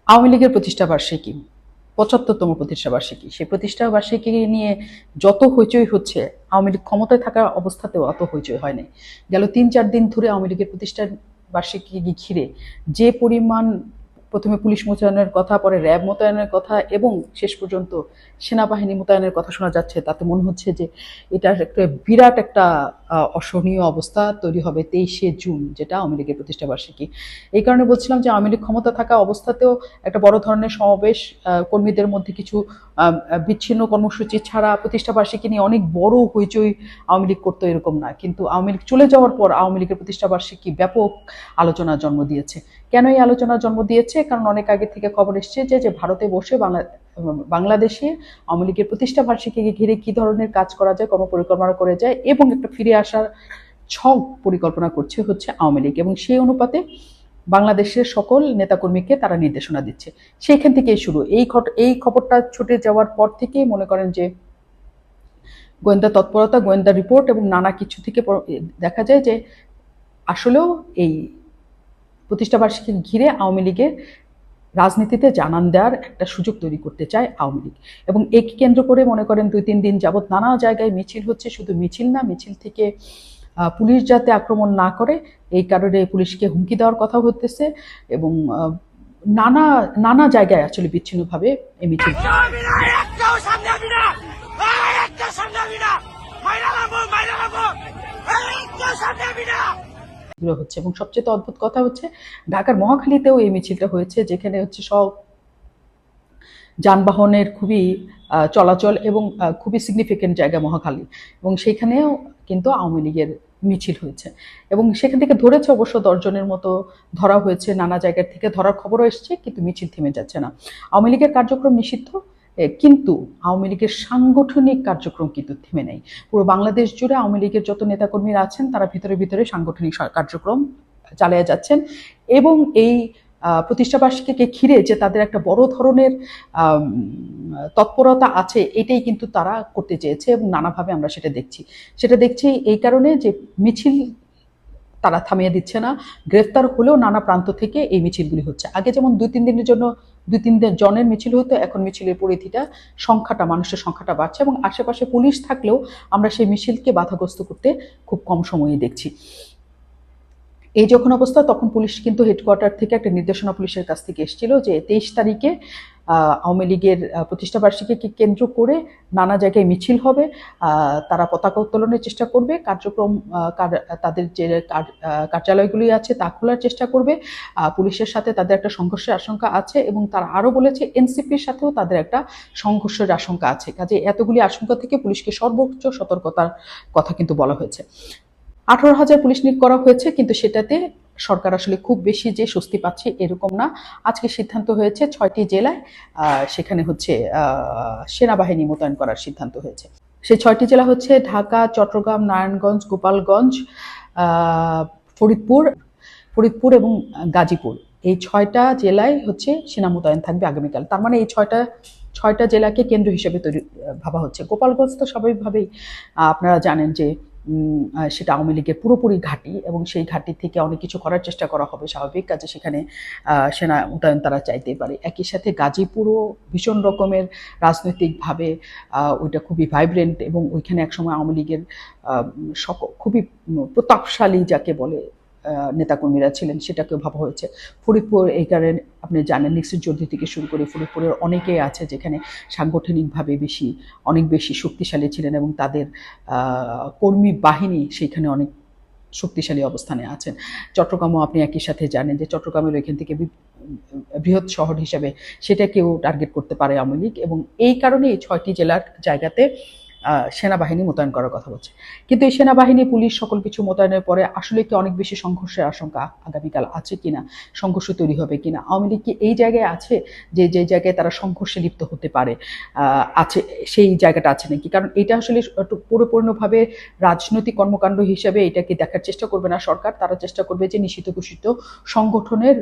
আওয়ামী লীগের প্রতিষ্ঠা বার্ষিকী, ৭৫তম প্রতিষ্ঠা বার্ষিকী, সেই প্রতিষ্ঠা বার্ষিকী নিয়ে যত হইচই হচ্ছে, আওয়ামী লীগ ক্ষমতায় থাকা অবস্থাতেও অত হইচই হয়নি। গেল ৩-৪ দিন ধরে আওয়ামী লীগের প্রতিষ্ঠা বার্ষিকী ঘিরে যে পরিমাণ, প্রথমে পুলিশ মোতায়েনের কথা, পরে র্যাব মোতায়েনের কথা এবং শেষ পর্যন্ত সেনাবাহিনী মোতায়েনের কথা শোনা যাচ্ছে, তাতে মনে হচ্ছে যে এটার একটা বিরাট একটা অসহনীয় অবস্থা তৈরি হবে ২৩শে জুন, যেটা আওয়ামী লীগের প্রতিষ্ঠা বার্ষিকী। এই কারণে বলছিলাম যে আওয়ামী লীগ ক্ষমতা থাকা অবস্থাতেও একটা বড় ধরনের সমাবেশ, কর্মীদের মধ্যে কিছু বিচ্ছিন্ন কর্মসূচি ছাড়া প্রতিষ্ঠা বার্ষিকী নিয়ে অনেক বড় হইচই আওয়ামী লীগ করতো এরকম না, কিন্তু আওয়ামী লীগ চলে যাওয়ার পর আওয়ামী লীগের প্রতিষ্ঠা বার্ষিকী ব্যাপক আলোচনার জন্ম দিয়েছে। কেন এই আলোচনার জন্ম দিয়েছে? কারণ অনেক আগে থেকে খবর এসছে যে ভারতে বসে বাংলাদেশে আওয়ামী লীগের প্রতিষ্ঠা বার্ষিকীকে ঘিরে কি ধরনের কাজ করা যায়, কর্মপরিকল্পনা করে যায় এবং একটা ফিরে আসার ছক পরিকল্পনা করছে হচ্ছে আওয়ামী লীগ, এবং সেই অনুপাতে বাংলাদেশের সকল নেতাকর্মীকে তারা নির্দেশনা দিচ্ছে। সেইখান থেকেই শুরু। এই খবরটা ছুটে যাওয়ার পর থেকেই মনে করেন যে গোয়েন্দা তৎপরতা, গোয়েন্দা রিপোর্ট এবং নানা কিছু থেকে দেখা যায় যে আসলেও এই প্রতিষ্ঠা বার্ষিকী ঘিরে আওয়ামী লীগের রাজনীতিতে জানান দেওয়ার একটা সুযোগ তৈরি করতে চায় আওয়ামী লীগ, এবং একে কেন্দ্র করে মনে করেন ২-৩ দিন যাবৎ নানা জায়গায় মিছিল হচ্ছে। শুধু মিছিল না, মিছিল থেকে পুলিশ যাতে আক্রমণ না করে এই কারণে পুলিশকে হুমকি দেওয়ার কথা হতেছে, এবং নানা নানা জায়গায় আসলে বিচ্ছিন্নভাবে এই মিছিল হচ্ছে। এবং সবচেয়ে অদ্ভুত কথা হচ্ছে ঢাকার মহাখালীতেও এই মিছিলটা হয়েছে, যেখানে হচ্ছে সব যানবাহনের খুবই চলাচল এবং খুবই সিগনিফিকেন্ট জায়গা মহাখালী, এবং সেখানেও কিন্তু আওয়ামী লীগের মিছিল হয়েছে, এবং সেখান থেকে ধরেছে অবশ্য ১০ জনের মতো ধরা হয়েছে, নানা জায়গার থেকে ধরার খবরও এসছে, কিন্তু মিছিল থেমে যাচ্ছে না। আওয়ামী লীগের কার্যক্রম নিষিদ্ধ, কিন্তু আওয়ামী লীগের সাংগঠনিক কার্যক্রম কিন্তু থেমে নেই। পুরো বাংলাদেশ জুড়ে আওয়ামী লীগের যত নেতাকর্মীরা আছেন তারা ভিতরে ভিতরে সাংগঠনিক কার্যক্রম চালিয়ে যাচ্ছেন, এবং এই প্রতিষ্ঠা বার্ষিকীকে ঘিরে যে তাদের একটা বড় ধরনের তৎপরতা আছে, এটাই কিন্তু তারা করতে চেয়েছে, এবং নানাভাবে আমরা সেটা দেখছি এই কারণে যে মিছিল তারা থামিয়ে দিচ্ছে না। গ্রেফতার হলেও নানা প্রান্ত থেকে এই মিছিলগুলি হচ্ছে। আগে যেমন ২-৩ দিনের জন্য ২-৩ জনের মিছিল হতো, এখন মিছিলের পরিধিটা, মানুষের সংখ্যাটা বাড়ছে, এবং আশেপাশে পুলিশ থাকলেও আমরা সেই মিছিলকে বাধাগ্রস্ত করতে খুব কম সময়ে দেখছি। এই যখন অবস্থা, তখন পুলিশ কিন্তু হেডকোয়ার্টার থেকে একটা নির্দেশনা পুলিশের কাছ থেকে এসেছিল যে ২৩ তারিখে আওয়ামী লীগের প্রতিষ্ঠা বার্ষিকীকে কেন্দ্র করে নানা জায়গায় মিছিল হবে, তারা পতাকা উত্তোলনের চেষ্টা করবে, কার্যক্রম তাদের যে কার্যালয়গুলি আছে তা খোলার চেষ্টা করবে, পুলিশের সাথে তাদের একটা সংঘর্ষের আশঙ্কা আছে, এবং তারা আরও বলেছে এনসিপির সাথেও তাদের একটা সংঘর্ষের আশঙ্কা আছে। কাজে এতগুলি আশঙ্কা থেকে পুলিশকে সর্বোচ্চ সতর্কতার কথা কিন্তু বলা হয়েছে। ১৮,০০০ পুলিশ নিয়োগ করা হয়েছে, কিন্তু সেটাতে সরকার আসলে খুব বেশি যে স্বস্তি পাচ্ছে এরকম না। আজকে সিদ্ধান্ত হয়েছে ৬টি জেলায় সেখানে হচ্ছে সেনাবাহিনী মোতায়েন করার সিদ্ধান্ত হয়েছে। সেই ৬টি জেলা হচ্ছে ঢাকা, চট্টগ্রাম, নারায়ণগঞ্জ, গোপালগঞ্জ, ফরিদপুর এবং গাজীপুর। এই ৬টা জেলায় হচ্ছে সেনা মোতায়েন থাকবে আগামীকাল। তার মানে এই ৬টা জেলাকে কেন্দ্র হিসেবে ভাবা হচ্ছে। গোপালগঞ্জ তো স্বাভাবিকভাবেই আপনারা জানেন যে সেটা আওয়ামী লীগের পুরোপুরি ঘাঁটি, এবং সেই ঘাঁটি থেকে অনেক কিছু করার চেষ্টা করা হবে স্বাভাবিক, কাজে সেখানে সেনা মোতায়েন তারা চাইতেই পারে। একই সাথে গাজীপুরও ভীষণ রকমের রাজনৈতিকভাবে ওইটা খুবই ভাইব্রেন্ট, এবং ওইখানে একসময় আওয়ামী লীগের খুবই প্রতাপশালী যাকে বলে নেতাকর্মীরা ছিলেন, সেটাকেও ভাবা হয়েছে। ফরিদপুর এই কারণে আপনি জানেন নিক্সন যুদ্ধ থেকে শুরু করে ফরিদপুরের অনেকেই আছে যেখানে সাংগঠনিকভাবে অনেক বেশি শক্তিশালী ছিলেন, এবং তাদের কর্মী বাহিনী সেইখানে অনেক শক্তিশালী অবস্থানে আছেন। চট্টগ্রামও আপনি একই সাথে জানেন যে চট্টগ্রামের এখান থেকে বৃহৎ শহর হিসেবে সেটাকেও টার্গেট করতে পারে আওয়ামী লীগ, এবং এই কারণে এই ৬টি জেলার জায়গাতে সেনাবাহিনী মোতায়েন করার কথা বলছে। কিন্তু এই সেনাবাহিনী, পুলিশ সকল কিছু মোতায়েনের পরে আসলে কি অনেক বেশি সংঘর্ষের আশঙ্কা আগামীকাল আছে কিনা, সংঘর্ষ তৈরি হবে কিনা, আওয়ামী লীগ কি এই জায়গায় আছে যে জায়গায় তারা সংঘর্ষে লিপ্ত হতে পারে, আছে সেই জায়গাটা আছে নাকি? কারণ এটা আসলে পরিপূর্ণভাবে রাজনৈতিক কর্মকাণ্ড হিসেবে এটাকে দেখার চেষ্টা করবে না সরকার, তারা চেষ্টা করবে যে নিষিদ্ধ ঘোষিত সংগঠনের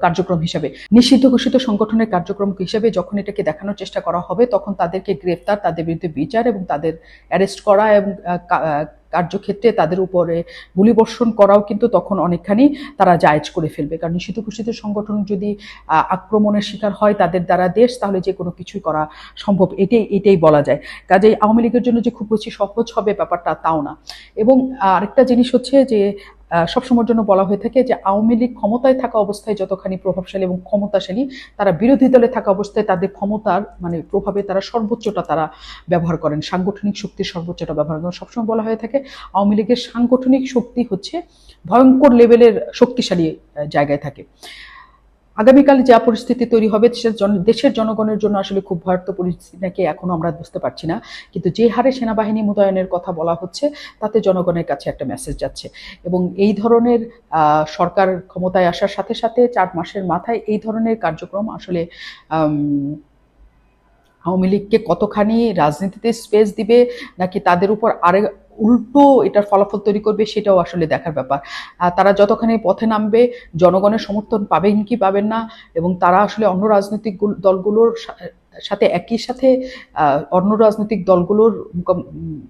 কার্যক্রম হিসাবে, নিষিদ্ধ ঘোষিত সংগঠনের কার্যক্রম হিসাবে যখন এটাকে দেখানোর চেষ্টা করা হবে, তখন তাদেরকে গ্রেফতার, তাদের বিরুদ্ধে বিচার এবং তাদের অ্যারেস্ট করা এবং কার্যক্ষেত্রে তাদের উপরে গুলিবর্ষণ করাও কিন্তু তখন অনেকখানি তারা জায়েজ করে ফেলবে। কারণ নিষিদ্ধ ঘোষিত সংগঠন যদি আক্রমণের শিকার হয় তাদের দ্বারা দেশ, তাহলে যে কোনো কিছুই করা সম্ভব, এটাই বলা যায়। কাজেই আওয়ামী লীগের জন্য যে খুব বেশি সহজ হবে ব্যাপারটা তাও না। এবং আরেকটা জিনিস হচ্ছে যে সবসময়ের জন্য বলা হয়ে থাকে যে আওয়ামী লীগ ক্ষমতায় থাকা অবস্থায় যতখানি প্রভাবশালী এবং ক্ষমতাশালী, তারা বিরোধী দলে থাকা অবস্থায় তাদের ক্ষমতার মানে প্রভাবে তারা সর্বোচ্চটা তারা ব্যবহার করেন, সাংগঠনিক শক্তির সর্বোচ্চটা ব্যবহার করেন। সবসময় বলা হয়ে থাকে আওয়ামী লীগের সাংগঠনিক শক্তি হচ্ছে ভয়ঙ্কর লেভেলের শক্তিশালী জায়গায় থাকে। আগামীকাল যা পরিস্থিতি তৈরি হবে দেশের জনগণের জন্য আসলে খুব ভয়ার্থ পরিস্থিতি নাকি এখনো আমরা বুঝতে পারছি না, কিন্তু যে হারে সেনাবাহিনী মোতায়েনের কথা বলা হচ্ছে তাতে জনগণের কাছে একটা মেসেজ যাচ্ছে। এবং এই ধরনের সরকার ক্ষমতায় আসার সাথে সাথে 4 মাসের মাথায় এই ধরনের কার্যক্রম আসলে আওয়ামী লীগকে কতখানি রাজনীতিতে স্পেস দিবে নাকি তাদের উপর উল্টো এটার ফলাফল তৈরি করবে, সেটাও আসলে দেখার ব্যাপার। তারা যতখানি পথে নামবে, জনগণের সমর্থন পাবেন কি পাবেন না, এবং তারা আসলে অন্য রাজনৈতিক দলগুলোর সাথে একই সাথে অন্য রাজনৈতিক দলগুলোর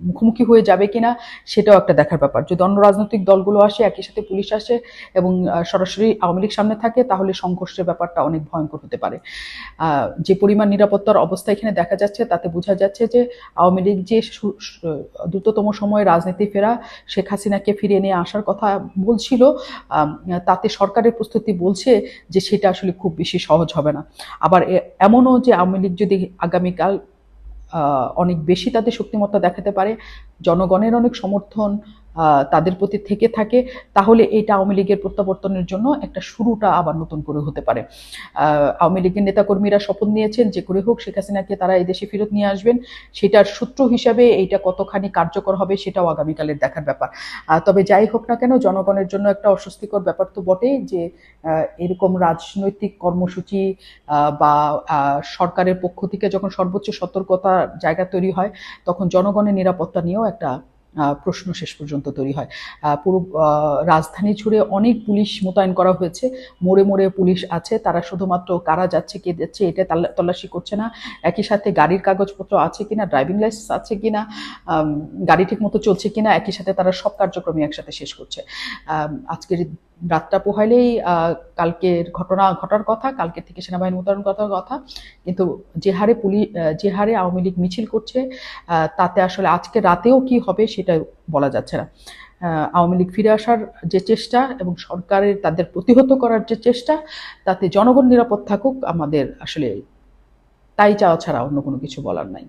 মুখোমুখি হয়ে যাবে কিনা, সেটাও একটা দেখার ব্যাপার। যদি অন্য রাজনৈতিক দলগুলো আসে, একই সাথে পুলিশ আসে এবং সরাসরি আওয়ামী লীগ সামনে থাকে, তাহলে সংঘর্ষের ব্যাপারটা অনেক ভয়ঙ্কর হতে পারে। যে পরিমাণ নিরাপত্তার অবস্থা এখানে দেখা যাচ্ছে, তাতে বোঝা যাচ্ছে যে আওয়ামী লীগ যে দ্রুততম সময়ে রাজনীতি ফেরা, শেখ হাসিনাকে ফিরিয়ে নিয়ে আসার কথা বলছিল, তাতে সরকারের প্রস্তুতি বলছে যে সেটা আসলে খুব বেশি সহজ হবে না। আবার এমনও যে আওয়ামী লীগ যদি আগামীকাল অনেক বেশি তাদের শক্তিমত্তা দেখাতে পারে, জনগণের অনেক সমর্থন তাদের প্রতি থেকে থাকে, তাহলে এইটা আওয়ামী লীগের প্রত্যাবর্তনের জন্য একটা শুরুটা আবার নতুন করে হতে পারে। আওয়ামী লীগের নেতাকর্মীরা শপথ নিয়েছেন যে করে হোক শেখ হাসিনাকে তারা এই দেশে ফেরত নিয়ে আসবেন। সেটার সূত্র হিসাবে এইটা কতখানি কার্যকর হবে সেটাও আগামীকালের দেখার ব্যাপার। তবে যাই হোক না কেন, জনগণের জন্য একটা অস্বস্তিকর ব্যাপার তো বটেই যে এরকম রাজনৈতিক কর্মসূচি বা সরকারের পক্ষ থেকে যখন সর্বোচ্চ সতর্কতার জায়গা তৈরি হয়, তখন জনগণের নিরাপত্তা নিয়েও একটা প্রশ্ন শেষ পর্যন্ত তৈরি হয়। পুরো রাজধানী জুড়ে অনেক পুলিশ মোতায়েন করা হয়েছে, মোড়ে মোড়ে পুলিশ আছে, তারা শুধুমাত্র কারা যাচ্ছে কে যাচ্ছে এটা তল্লাশি করছে না, একই সাথে গাড়ির কাগজপত্র আছে কিনা, ড্রাইভিং লাইসেন্স আছে কিনা, গাড়ি ঠিক মতো চলছে কিনা, একই সাথে তারা সব কার্যক্রমই একসাথে শেষ করছে। আজকের রাতটা পোহাইলেই কালকের ঘটনা ঘটার কথা, কালকের থেকে সেনাবাহিনী মোতায়েন করার কথা, কিন্তু যে হারে আওয়ামী লীগ মিছিল করছে, তাতে আসলে আজকে রাতেও কি হবে সেটা বলা যাচ্ছে না। আওয়ামী লীগ ফিরে আসার যে চেষ্টা এবং সরকারের তাদের প্রতিহত করার যে চেষ্টা, তাতে জনগণ নিরাপদ থাকুক, আমাদের আসলে তাই চাওয়া ছাড়া অন্য কোনো কিছু বলার নাই।